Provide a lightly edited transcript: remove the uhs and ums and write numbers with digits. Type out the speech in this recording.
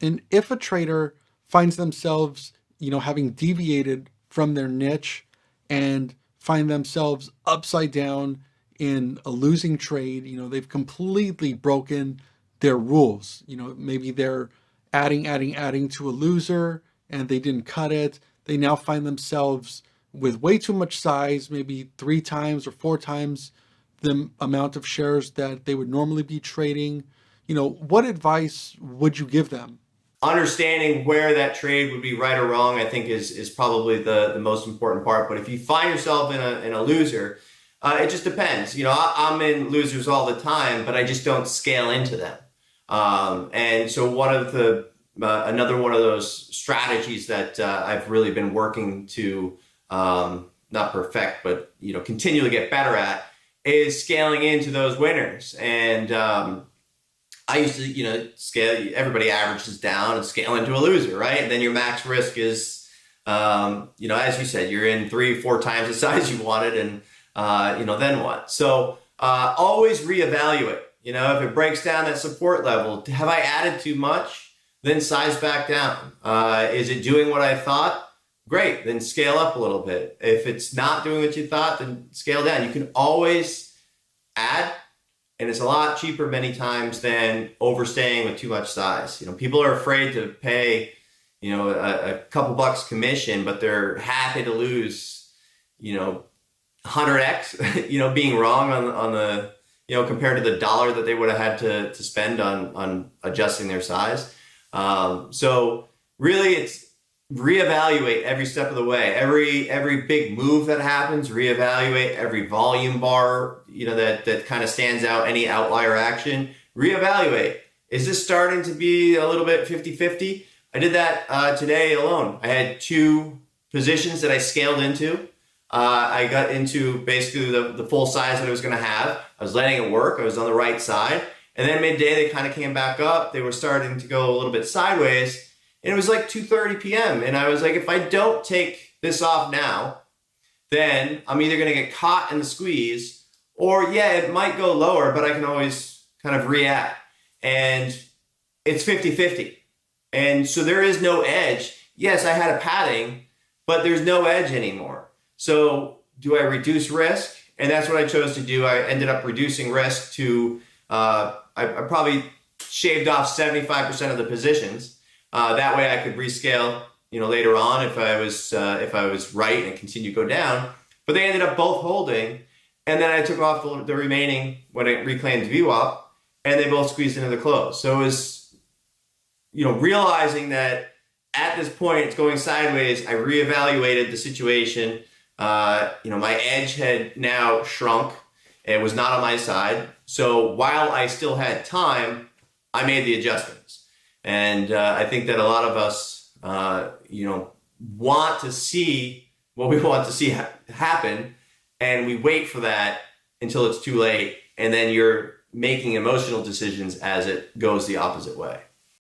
And if a trader finds themselves, having deviated from their niche and find themselves upside down in a losing trade, they've completely broken their rules. Maybe they're adding to a loser and they didn't cut it. They now find themselves with way too much size, maybe 3 times or 4 times the amount of shares that they would normally be trading. What advice would you give them? Understanding where that trade would be right or wrong, I think is probably the most important part. But if you find yourself in a loser, it just depends. I'm in losers all the time, but I just don't scale into them. And so another one of those strategies that I've really been working to not perfect, but continually get better at is scaling into those winners. And I used to, scale. Everybody averages down and scale into a loser, right? And then your max risk is, as you said, you're in 3-4 times the size you wanted, and then what? So always reevaluate. If it breaks down that support level, have I added too much? Then size back down. Is it doing what I thought? Great, then scale up a little bit. If it's not doing what you thought, then scale down. You can always add, and it's a lot cheaper many times than overstaying with too much size. People are afraid to pay, a couple bucks commission, but they're happy to lose, 100x, being wrong on the, compared to the dollar that they would have had to spend on adjusting their size. So really it's reevaluate every step of the way. Every big move that happens, reevaluate every volume bar, that kind of stands out, any outlier action, reevaluate. Is this starting to be a little bit 50-50? I did that today alone. I had 2 positions that I scaled into. I got into basically the full size that I was going to have. I was letting it work. I was on the right side. And then midday, they kind of came back up. They were starting to go a little bit sideways. And it was like 2:30 p.m. And I was like, if I don't take this off now, then I'm either going to get caught in the squeeze, or it might go lower, but I can always kind of react. And it's 50-50. And so there is no edge. Yes, I had a padding, but there's no edge anymore. So do I reduce risk? And that's what I chose to do. I ended up reducing risk to, I probably shaved off 75% of the positions. That way I could rescale, later on if I was right and continue to go down. But they ended up both holding, and then I took off the remaining when it reclaimed VWAP, and they both squeezed into the close. So it was, realizing that at this point it's going sideways. I reevaluated the situation. My edge had now shrunk. It was not on my side. So while I still had time, I made the adjustments. And I think that a lot of us, want to see what we want to see happen, and we wait for that until it's too late, and then you're making emotional decisions as it goes the opposite way.